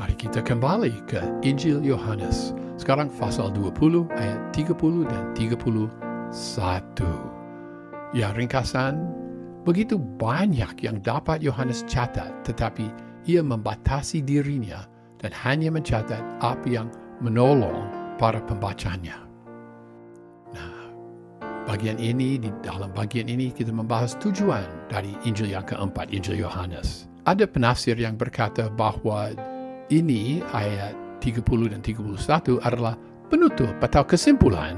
Mari kita kembali ke Injil Yohanes. Sekarang pasal 20 ayat 30 dan 31. Ya, ringkasan, begitu banyak yang dapat Yohanes catat, tetapi ia membatasi dirinya dan hanya mencatat apa yang menolong para pembacanya. Nah, di dalam bagian ini kita membahas tujuan dari Injil yang keempat, Injil Yohanes. Ada penafsir yang berkata bahwa ini ayat 30 dan 31 adalah penutup atau kesimpulan,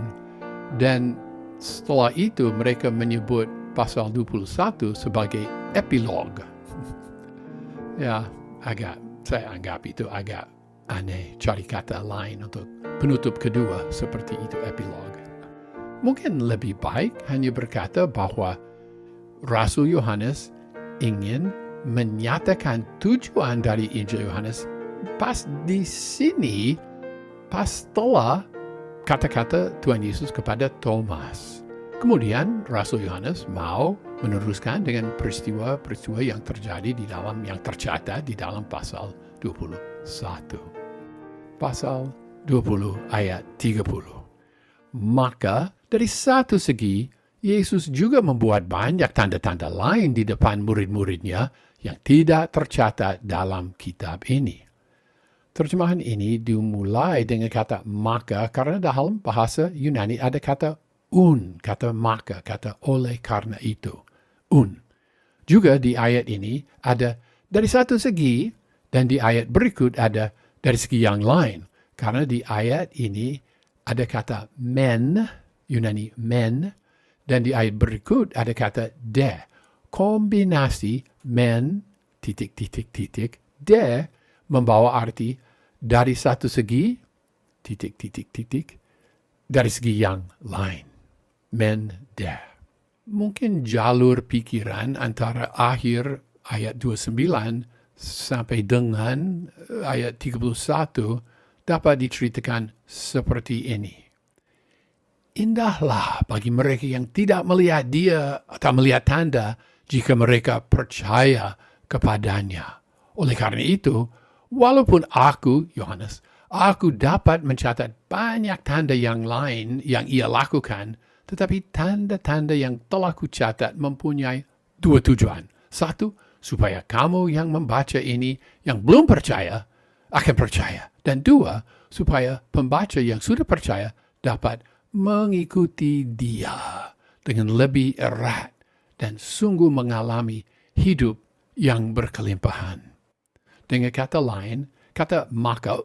dan setelah itu mereka menyebut pasal 21 sebagai epilog. Ya, saya anggap itu agak aneh, cari kata lain untuk penutup kedua seperti itu, epilog. Mungkin lebih baik hanya berkata bahwa Rasul Yohanes ingin menyatakan tujuan dari Injil Yohanes pas di sini, pas setelah kata-kata Tuhan Yesus kepada Thomas. Kemudian Rasul Yohanes mau meneruskan dengan peristiwa-peristiwa yang terjadi yang tercatat di dalam pasal 21. Pasal 20 ayat 30. Maka dari satu segi, Yesus juga membuat banyak tanda-tanda lain di depan murid-muridnya yang tidak tercatat dalam kitab ini. Terjemahan ini dimulai dengan kata maka karena dalam bahasa Yunani ada kata kata maka, kata oleh karena itu, Juga di ayat ini ada dari satu segi, dan di ayat berikut ada dari segi yang lain. Karena di ayat ini ada kata men, Yunani men, dan di ayat berikut ada kata de. Kombinasi men, de, membawa arti dari satu segi, dari segi yang lain. Men, de. Mungkin jalur pikiran antara akhir ayat 29 sampai dengan ayat 31 dapat diceritakan seperti ini. Indahlah bagi mereka yang tidak melihat dia atau melihat tanda jika mereka percaya kepadanya. Oleh karena itu, walaupun aku, Yohanes, aku dapat mencatat banyak tanda yang lain yang ia lakukan, tetapi tanda-tanda yang telah kucatat mempunyai dua tujuan. Satu, supaya kamu yang membaca ini, yang belum percaya, akan percaya. Dan dua, supaya pembaca yang sudah percaya dapat mengikuti dia dengan lebih erat dan sungguh mengalami hidup yang berkelimpahan. Dengan kata lain, kata maka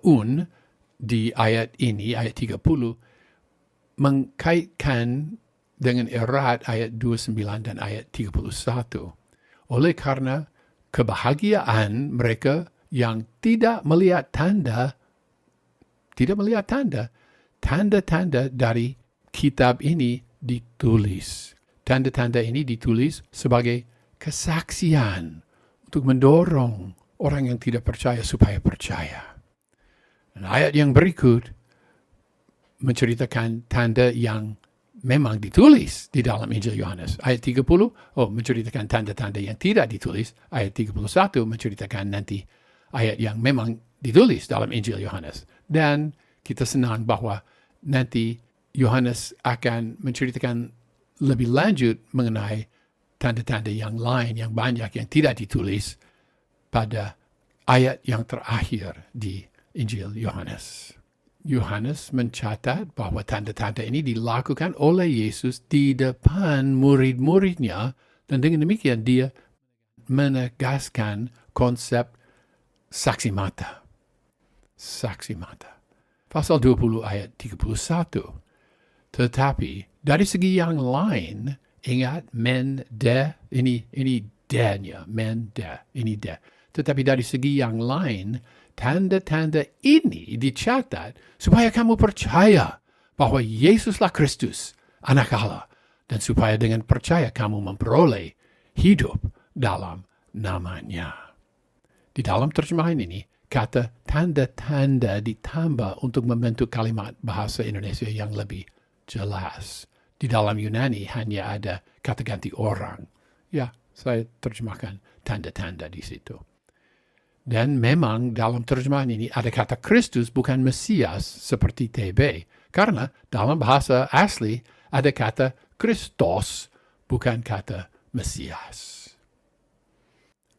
di ayat ini, ayat 30, mengkaitkan dengan erat ayat 29 dan ayat 31. Oleh karena kebahagiaan mereka yang tidak melihat tanda-tanda dari kitab ini ditulis. Tanda-tanda ini ditulis sebagai kesaksian untuk mendorong orang yang tidak percaya supaya percaya. Dan ayat yang berikut menceritakan tanda yang memang ditulis di dalam Injil Yohanes. Ayat 30, menceritakan tanda-tanda yang tidak ditulis. Ayat 31 menceritakan nanti ayat yang memang ditulis dalam Injil Yohanes. Dan kita senang bahwa nanti Yohanes akan menceritakan lebih lanjut mengenai tanda-tanda yang lain, yang banyak, yang tidak ditulis pada ayat yang terakhir di Injil Yohanes. Yohanes mencatat bahwa tanda-tanda ini dilakukan oleh Yesus di depan murid-muridnya, dan dengan demikian dia menegaskan konsep saksi mata. Saksi mata. Pasal 20 ayat 31. Tetapi dari segi yang lain, ingat men, de, ini de-nya, men, de, ini de. Tetapi dari segi yang lain, tanda-tanda ini dicatat supaya kamu percaya bahwa Yesuslah Kristus, Anak Allah, dan supaya dengan percaya kamu memperoleh hidup dalam namanya. Di dalam terjemahan ini, kata tanda-tanda ditambah untuk membentuk kalimat bahasa Indonesia yang lebih jelas. Di dalam Yunani hanya ada kata ganti orang. Ya, saya terjemahkan tanda-tanda di situ. Dan memang dalam terjemahan ini ada kata Kristus bukan Mesias seperti TB. Karena dalam bahasa asli ada kata Kristos bukan kata Mesias.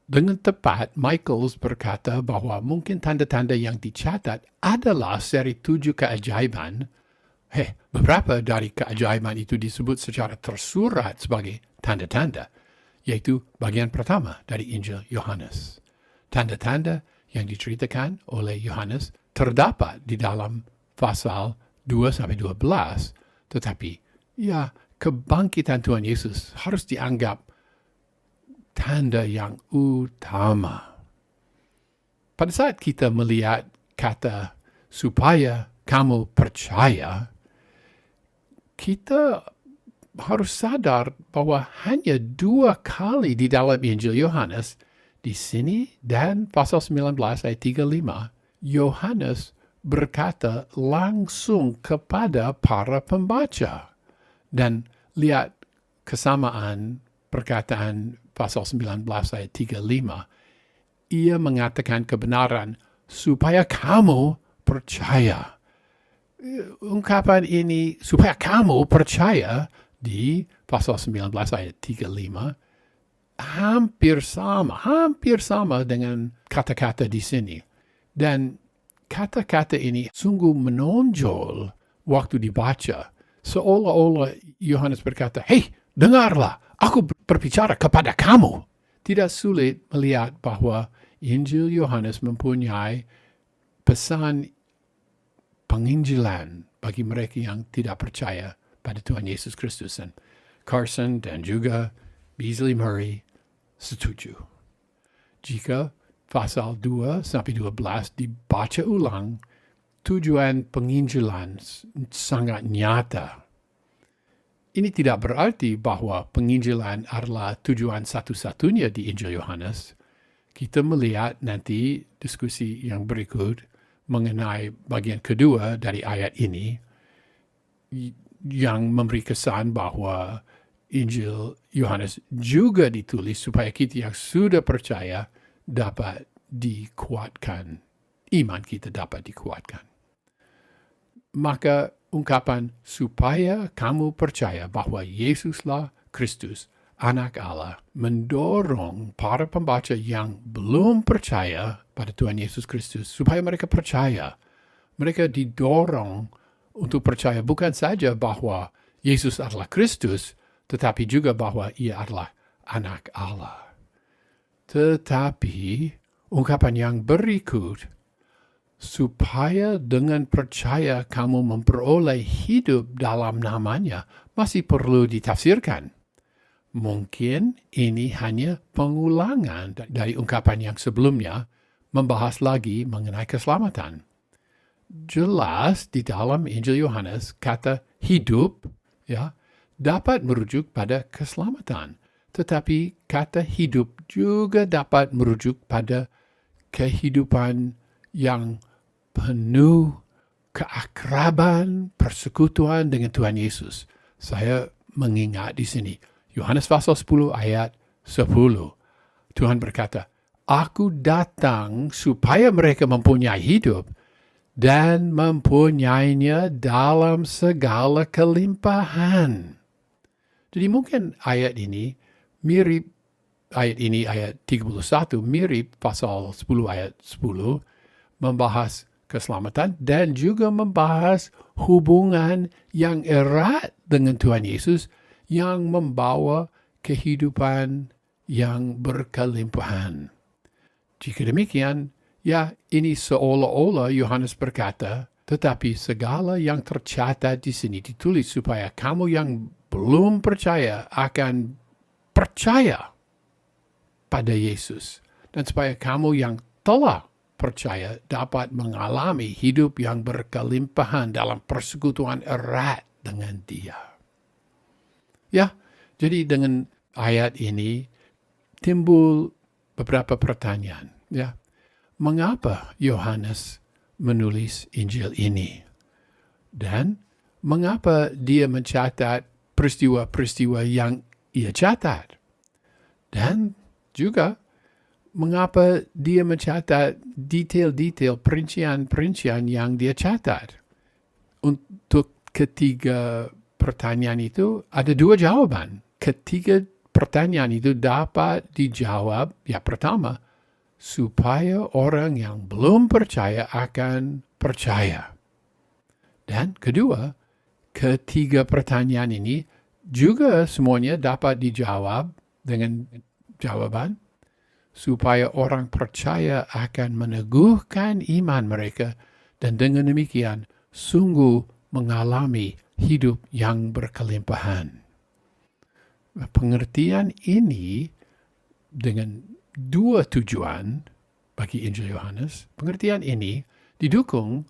Dengan tepat, Michaels berkata bahwa mungkin tanda-tanda yang dicatat adalah seri 7 keajaiban. Beberapa dari keajaiban itu disebut secara tersurat sebagai tanda-tanda, yaitu bagian pertama dari Injil Yohanes. Tanda-tanda yang diceritakan oleh Yohanes terdapat di dalam pasal 2-12, tetapi kebangkitan Tuhan Yesus harus dianggap tanda yang utama. Pada saat kita melihat kata supaya kamu percaya, kita harus sadar bahwa hanya 2 kali di dalam Injil Yohanes, di sini dan pasal 19 ayat 35, Yohanes berkata langsung kepada para pembaca. Dan lihat kesamaan perkataan pasal 19 ayat 35. Ia mengatakan kebenaran supaya kamu percaya. Ungkapan ini supaya kamu percaya di pasal 19 ayat 35 hampir sama dengan kata-kata di sini. Dan kata-kata ini sungguh menonjol waktu dibaca. Seolah-olah Yohanes berkata, dengarlah, aku berbicara kepada kamu. Tidak sulit melihat bahwa Injil Yohanes mempunyai pesan penginjilan bagi mereka yang tidak percaya pada Tuhan Yesus Kristus. Dan Carson dan juga Beasley Murray setuju. Jika pasal 2-12 dibaca ulang, tujuan penginjilan sangat nyata. Ini tidak berarti bahwa penginjilan adalah tujuan satu-satunya di Injil Yohanes. Kita melihat nanti diskusi yang berikut mengenai bagian kedua dari ayat ini yang memberi kesan bahwa Injil Yohanes juga ditulis supaya kita yang sudah percaya dapat dikuatkan. Iman kita dapat dikuatkan. Maka ungkapan supaya kamu percaya bahwa Yesuslah Kristus, Anak Allah, mendorong para pembaca yang belum percaya pada Tuhan Yesus Kristus supaya mereka percaya. Mereka didorong untuk percaya bukan saja bahwa Yesus adalah Kristus, tetapi juga bahwa ia adalah Anak Allah. Tetapi ungkapan yang berikut, supaya dengan percaya kamu memperoleh hidup dalam namanya, masih perlu ditafsirkan. Mungkin ini hanya pengulangan dari ungkapan yang sebelumnya, membahas lagi mengenai keselamatan. Jelas di dalam Injil Yohanes, kata hidup dapat merujuk pada keselamatan. Tetapi kata hidup juga dapat merujuk pada kehidupan yang penuh keakraban, persekutuan dengan Tuhan Yesus. Saya mengingat di sini, Yohanes pasal 10 ayat 10. Tuhan berkata, Aku datang supaya mereka mempunyai hidup dan mempunyainya dalam segala kelimpahan. Jadi mungkin ayat ini mirip, ayat 31 mirip pasal 10 ayat 10, membahas keselamatan dan juga membahas hubungan yang erat dengan Tuhan Yesus yang membawa kehidupan yang berkelimpahan. Jika demikian, ini seolah-olah Yohanes berkata, tetapi segala yang tercatat di sini ditulis supaya kamu yang belum percaya akan percaya pada Yesus. Dan supaya kamu yang telah percaya dapat mengalami hidup yang berkelimpahan dalam persekutuan erat dengan Dia. Jadi dengan ayat ini timbul beberapa pertanyaan. Mengapa Yohanes menulis Injil ini? Dan mengapa dia mencatat peristiwa-peristiwa yang ia catat? Dan juga mengapa dia mencatat detail-detail, perincian-perincian yang dia catat. Untuk ketiga pertanyaan itu ada dua jawaban. Ketiga pertanyaan itu dapat dijawab, ya pertama, supaya orang yang belum percaya akan percaya. Dan kedua, ketiga pertanyaan ini juga semuanya dapat dijawab dengan jawaban supaya orang percaya akan meneguhkan iman mereka dan dengan demikian sungguh mengalami hidup yang berkelimpahan. Pengertian ini dengan dua tujuan bagi Injil Yohanes, pengertian ini didukung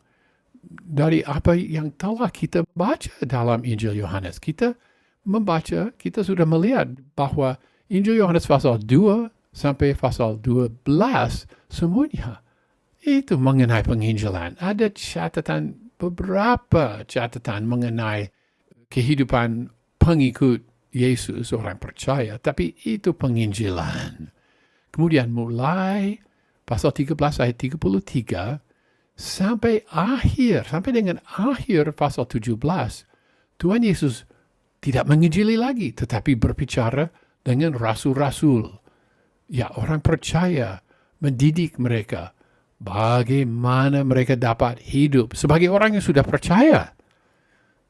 dari apa yang telah kita baca dalam Injil Yohanes. Kita membaca, kita sudah melihat bahwa Injil Yohanes pasal 2 sampai pasal 12 semuanya itu mengenai penginjilan. Ada beberapa catatan mengenai kehidupan pengikut Yesus, orang percaya, tapi itu penginjilan. Kemudian mulai pasal 13 ayat 33 sampai dengan akhir pasal 17, Tuhan Yesus tidak menginjili lagi, tetapi berbicara dengan rasul-rasul. Ya, orang percaya, mendidik mereka bagaimana mereka dapat hidup sebagai orang yang sudah percaya.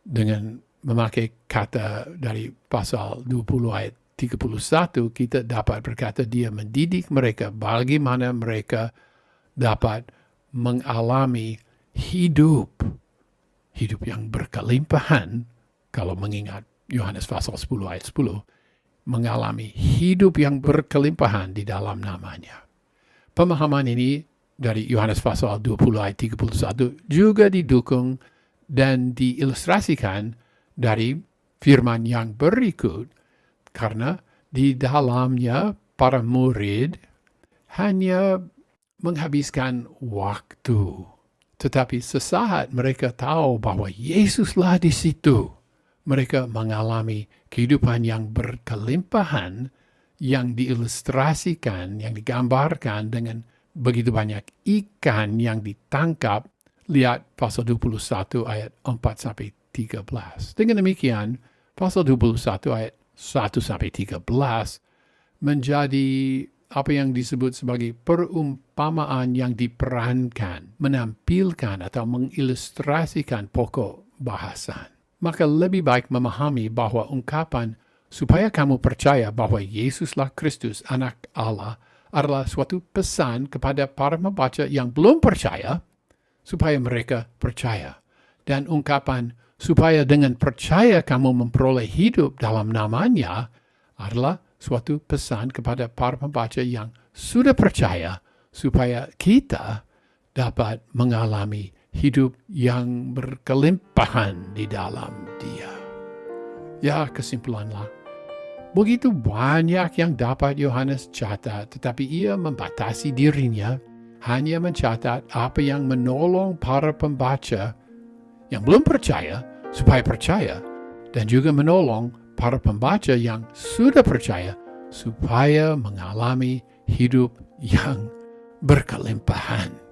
Dengan memakai kata dari pasal 20 ayat 31, kita dapat berkata dia mendidik mereka bagaimana mereka dapat mengalami hidup yang berkelimpahan. Kalau mengingat Yohanes pasal 10 ayat 10, mengalami hidup yang berkelimpahan di dalam namanya. Pemahaman ini dari Yohanes pasal 20 ayat 31 juga didukung dan diilustrasikan dari firman yang berikut, karena di dalamnya para murid hanya menghabiskan waktu. Tetapi sesaat mereka tahu bahwa Yesuslah di situ. Mereka mengalami kehidupan yang berkelimpahan, yang diilustrasikan, yang digambarkan dengan begitu banyak ikan yang ditangkap. Lihat pasal 21 ayat 4-13. Dengan demikian, pasal 21 ayat 1-13 menjadi apa yang disebut sebagai perumpamaan yang diperankan, menampilkan atau mengilustrasikan pokok bahasan. Maka lebih baik memahami bahwa ungkapan supaya kamu percaya bahwa Yesuslah Kristus, Anak Allah, adalah suatu pesan kepada para pembaca yang belum percaya, supaya mereka percaya. Dan ungkapan supaya dengan percaya kamu memperoleh hidup dalam namanya adalah suatu pesan kepada para pembaca yang sudah percaya supaya kita dapat mengalami hidup yang berkelimpahan di dalam Dia. Ya, kesimpulanlah, begitu banyak yang dapat Yohanes catat, tetapi ia membatasi dirinya hanya mencatat apa yang menolong para pembaca yang belum percaya supaya percaya, dan juga menolong para pembaca yang sudah percaya supaya mengalami hidup yang berkelimpahan.